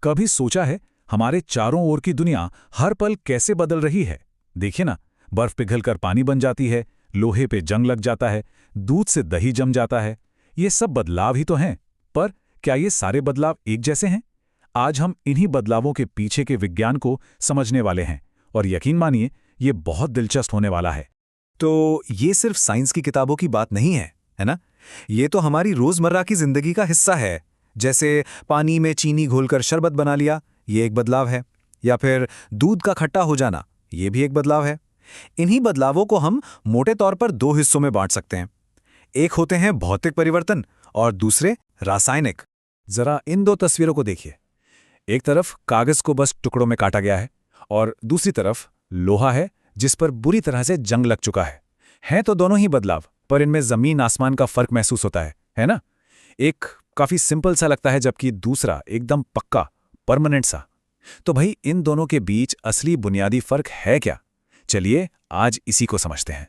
कभी सोचा है हमारे चारों ओर की दुनिया हर पल कैसे बदल रही है? देखिए ना, बर्फ पिघलकर पानी बन जाती है, लोहे पे जंग लग जाता है, दूध से दही जम जाता है। ये सब बदलाव ही तो हैं। पर क्या ये सारे बदलाव एक जैसे हैं? आज हम इन्हीं बदलावों के पीछे के विज्ञान को समझने वाले हैं, और यकीन मानिए, ये बहुत दिलचस्प होने वाला है। तो ये सिर्फ साइंस की किताबों की बात नहीं है ना? ये तो हमारी रोजमर्रा की जिंदगी का हिस्सा है। जैसे पानी में चीनी घोलकर शरबत बना लिया, ये एक बदलाव है। या फिर दूध का खट्टा हो जाना, ये भी एक बदलाव है। इन्हीं बदलावों को हम मोटे तौर पर दो हिस्सों में बांट सकते हैं। एक होते हैं भौतिक परिवर्तन और दूसरे रासायनिक। जरा इन दो तस्वीरों को देखिए। एक तरफ कागज को बस टुकड़ों में काटा गया है, और दूसरी तरफ लोहा है जिस पर बुरी तरह से जंग लग चुका है। हैं तो दोनों ही बदलाव, पर इनमें जमीन आसमान का फर्क महसूस होता है ना? एक काफी सिंपल सा लगता है, जबकि दूसरा एकदम पक्का, परमानेंट सा। तो भाई, इन दोनों के बीच असली बुनियादी फर्क है क्या? चलिए आज इसी को समझते हैं।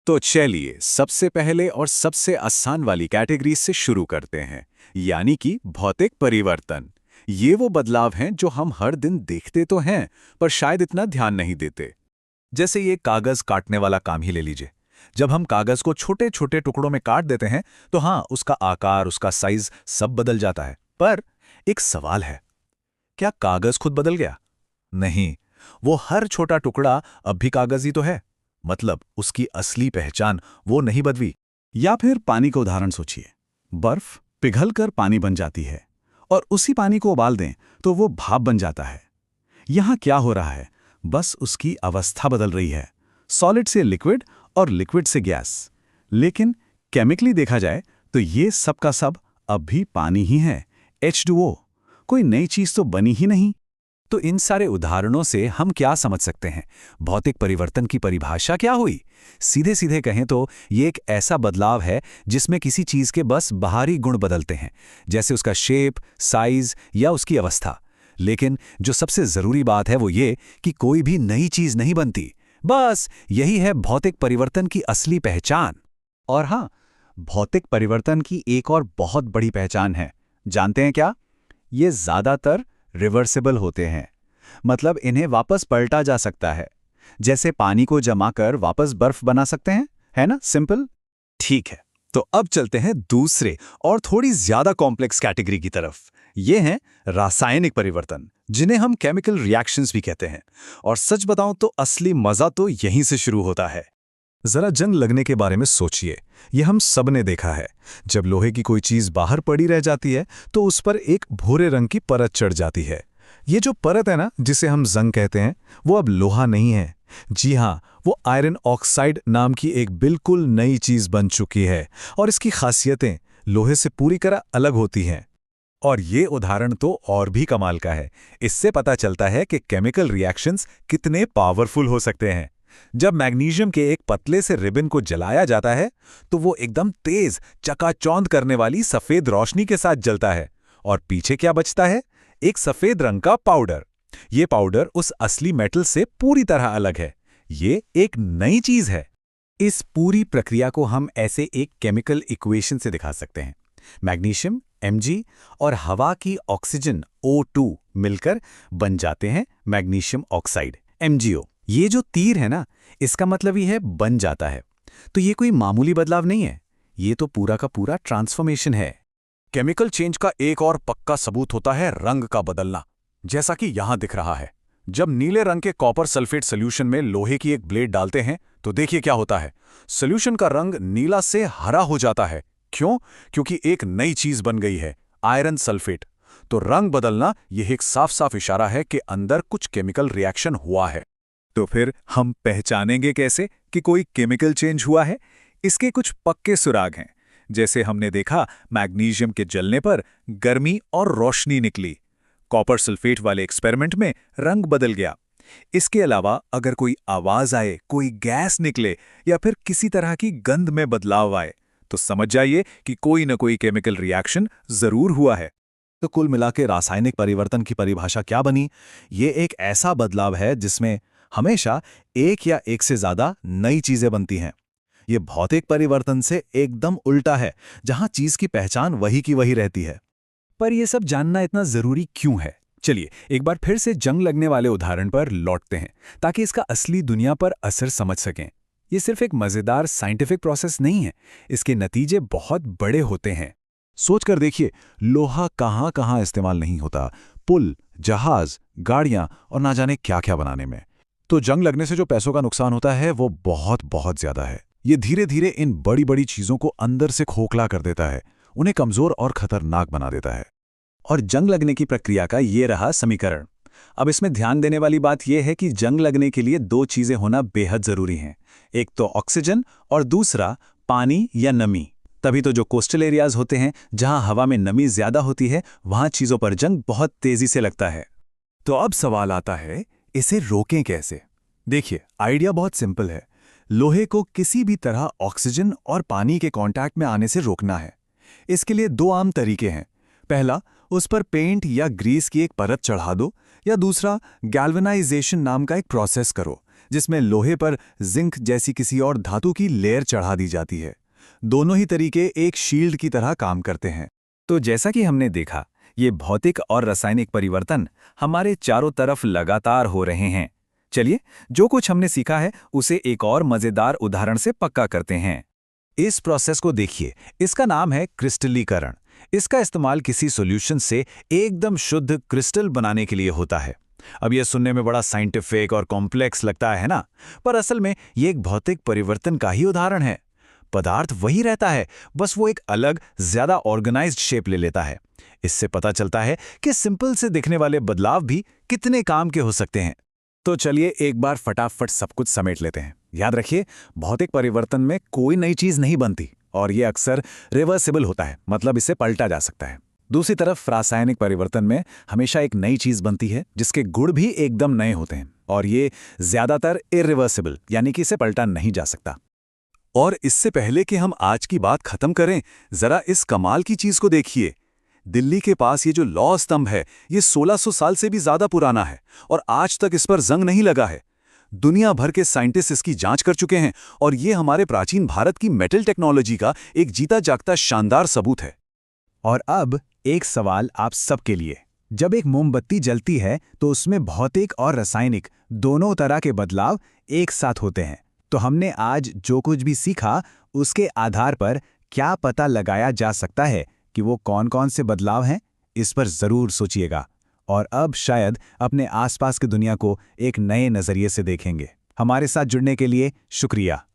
तो चलिए सबसे पहले और सबसे आसान वाली कैटेगरी से शुरू करते हैं, यानी कि भौतिक परिवर्तन। ये वो बदलाव हैं जो हम हर दिन देखते तो हैं, पर शायद इतना ध्यान नहीं देते। जैसे ये कागज काटने वाला काम ही ले लीजिए। जब हम कागज को छोटे छोटे टुकड़ों में काट देते हैं तो हाँ, उसका आकार, उसका साइज सब बदल जाता है। पर एक सवाल है, क्या कागज खुद बदल गया? नहीं, वो हर छोटा टुकड़ा अब भी कागज ही तो है। मतलब उसकी असली पहचान वो नहीं बदली। या फिर पानी का उदाहरण सोचिए। बर्फ पिघलकर पानी बन जाती है, और उसी पानी को उबाल दें तो वो भाप बन जाता है। यहां क्या हो रहा है? बस उसकी अवस्था बदल रही है, सॉलिड से लिक्विड और लिक्विड से गैस। लेकिन केमिकली देखा जाए तो ये सब का सब अब भी पानी ही है, H2O। कोई नई चीज तो बनी ही नहीं। तो इन सारे उदाहरणों से हम क्या समझ सकते हैं? भौतिक परिवर्तन की परिभाषा क्या हुई? सीधे सीधे कहें तो ये एक ऐसा बदलाव है जिसमें किसी चीज के बस बाहरी गुण बदलते हैं, जैसे उसका शेप, साइज या उसकी अवस्था। लेकिन जो सबसे जरूरी बात है वो ये कि कोई भी नई चीज नहीं बनती। बस यही है भौतिक परिवर्तन की असली पहचान। और हाँ, भौतिक परिवर्तन की एक और बहुत बड़ी पहचान है। जानते हैं क्या? ये ज्यादातर रिवर्सिबल होते हैं। मतलब इन्हें वापस पलटा जा सकता है। जैसे पानी को जमाकर वापस बर्फ बना सकते हैं, है ना? सिंपल। ठीक है, तो अब चलते हैं दूसरे और थोड़ी ज्यादा कॉम्प्लेक्स कैटेगरी की तरफ। ये हैं रासायनिक परिवर्तन, जिन्हें हम केमिकल रिएक्शंस भी कहते हैं। और सच बताऊं तो असली मजा तो यहीं से शुरू होता है। जरा जंग लगने के बारे में सोचिए। ये हम सब ने देखा है। जब लोहे की कोई चीज बाहर पड़ी रह जाती है तो उस पर एक भूरे रंग की परत चढ़ जाती है। ये जो परत है ना, जिसे हम जंग कहते हैं, वो अब लोहा नहीं है। जी हाँ, वो आयरन ऑक्साइड नाम की एक बिल्कुल नई चीज बन चुकी है, और इसकी खासियतें लोहे से पूरी तरह अलग होती हैं। और ये उदाहरण तो और भी कमाल का है। इससे पता चलता है कि केमिकल रिएक्शंस कितने पावरफुल हो सकते हैं। जब मैग्नीशियम के एक पतले से रिबन को जलाया जाता है तो वो एकदम तेज, चकाचौंध करने वाली सफेद रोशनी के साथ जलता है, और पीछे क्या बचता है? एक सफेद रंग का पाउडर। ये पाउडर उस असली मेटल से पूरी तरह अलग है। ये एक नई चीज है। इस पूरी प्रक्रिया को हम ऐसे एक केमिकल इक्वेशन से दिखा सकते हैं। मैग्नीशियम Mg और हवा की ऑक्सीजन O2 मिलकर बन जाते हैं मैग्नीशियम ऑक्साइड MgO। ये जो तीर है ना, इसका मतलब ही है बन जाता है। तो ये कोई मामूली बदलाव नहीं है, ये तो पूरा का पूरा ट्रांसफॉर्मेशन है। केमिकल चेंज का एक और पक्का सबूत होता है रंग का बदलना, जैसा कि यहां दिख रहा है। जब नीले रंग के कॉपर सल्फेट सॉल्यूशन में लोहे की एक ब्लेड डालते हैं तो देखिए क्या होता है। सॉल्यूशन का रंग नीला से हरा हो जाता है। क्यों? क्योंकि एक नई चीज बन गई है, आयरन सल्फेट। तो रंग बदलना यह एक साफ साफ इशारा है कि अंदर कुछ केमिकल रिएक्शन हुआ है। तो फिर हम पहचानेंगे कैसे कि कोई केमिकल चेंज हुआ है? इसके कुछ पक्के सुराग हैं। जैसे हमने देखा, मैग्नीशियम के जलने पर गर्मी और रोशनी निकली। कॉपर सल्फेट वाले एक्सपेरिमेंट में रंग बदल गया। इसके अलावा अगर कोई आवाज आए, कोई गैस निकले या फिर किसी तरह की गंध में बदलाव आए, तो समझ जाइए कि कोई न कोई केमिकल रिएक्शन जरूर हुआ है। तो कुल मिला के रासायनिक परिवर्तन की परिभाषा क्या बनी? ये एक ऐसा बदलाव है जिसमें हमेशा एक या एक से ज्यादा नई चीजें बनती हैं। ये भौतिक परिवर्तन से एकदम उल्टा है, जहां चीज की पहचान वही की वही रहती है। पर यह सब जानना इतना जरूरी क्यों है? चलिए एक बार फिर से जंग लगने वाले उदाहरण पर लौटते हैं ताकि इसका असली दुनिया पर असर समझ सकें। ये सिर्फ एक मज़ेदार साइंटिफिक प्रोसेस नहीं है, इसके नतीजे बहुत बड़े होते हैं। सोच कर देखिए, लोहा कहाँ कहाँ इस्तेमाल नहीं होता, पुल, जहाज, गाड़ियाँ और ना जाने क्या क्या बनाने में। तो जंग लगने से जो पैसों का नुकसान होता है वो बहुत बहुत ज्यादा है। ये धीरे धीरे इन बड़ी बड़ी चीजों को अंदर से खोखला कर देता है, उन्हें कमजोर और खतरनाक बना देता है। और जंग लगने की प्रक्रिया का ये रहा समीकरण। अब इसमें ध्यान देने वाली बात यह है कि जंग लगने के लिए दो चीजें होना बेहद जरूरी हैं, एक तो ऑक्सीजन और दूसरा पानी या नमी। तभी तो जो कोस्टल एरियाज होते हैं, जहां हवा में नमी ज्यादा होती है, वहां चीजों पर जंग बहुत तेजी से लगता है। तो अब सवाल आता है, इसे रोकें कैसे? देखिए, आइडिया बहुत सिंपल है। लोहे को किसी भी तरह ऑक्सीजन और पानी के कांटेक्ट में आने से रोकना है। इसके लिए दो आम तरीके हैं। पहला, उस पर पेंट या ग्रीस की एक परत चढ़ा दो, या दूसरा गैल्वेनाइजेशन नाम का एक प्रोसेस करो, जिसमें लोहे पर जिंक जैसी किसी और धातु की लेयर चढ़ा दी जाती है। दोनों ही तरीके एक शील्ड की तरह काम करते हैं। तो जैसा कि हमने देखा, ये भौतिक और रासायनिक परिवर्तन हमारे चारों तरफ लगातार हो रहे हैं। चलिए, जो कुछ हमने सीखा है उसे एक और मजेदार उदाहरण से पक्का करते हैं। इस प्रोसेस को देखिए, इसका नाम है क्रिस्टलीकरण। इसका इस्तेमाल किसी सॉल्यूशन से एकदम शुद्ध क्रिस्टल बनाने के लिए होता है। अब यह सुनने में बड़ा साइंटिफिक और कॉम्प्लेक्स लगता है ना, पर असल में यह एक भौतिक परिवर्तन का ही उदाहरण है। पदार्थ वही रहता है, बस वो एक अलग, ज्यादा ऑर्गेनाइज्ड शेप ले लेता है। इससे पता चलता है कि सिंपल से दिखने वाले बदलाव भी कितने काम के हो सकते हैं। तो चलिए एक बार फटाफट सब कुछ समेट लेते हैं। याद रखिए, भौतिक परिवर्तन में कोई नई चीज नहीं बनती और ये अक्सर रिवर्सिबल होता है, मतलब इसे पलटा जा सकता है। दूसरी तरफ रासायनिक परिवर्तन में हमेशा एक नई चीज बनती है जिसके गुण भी एकदम नए होते हैं, और ये ज्यादातर इरिवर्सिबल, यानी कि इसे पलटा नहीं जा सकता। और इससे पहले कि हम आज की बात खत्म करें, जरा इस कमाल की चीज को देखिए। दिल्ली के पास ये जो लौह स्तंभ है, ये 1600 साल से भी ज्यादा पुराना है और आज तक इस पर जंग नहीं लगा है। दुनिया भर के साइंटिस्ट इसकी जांच कर चुके हैं और ये हमारे प्राचीन भारत की मेटल टेक्नोलॉजी का एक जीता जागता शानदार सबूत है। और अब एक सवाल आप सबके लिए। जब एक मोमबत्ती जलती है तो उसमें भौतिक और रासायनिक दोनों तरह के बदलाव एक साथ होते हैं। तो हमने आज जो कुछ भी सीखा, उसके आधार पर क्या पता लगाया जा सकता है कि वो कौन-कौन से बदलाव हैं? इस पर जरूर सोचिएगा और अब शायद अपने आसपास की दुनिया को एक नए नजरिए से देखेंगे। हमारे साथ जुड़ने के लिए शुक्रिया।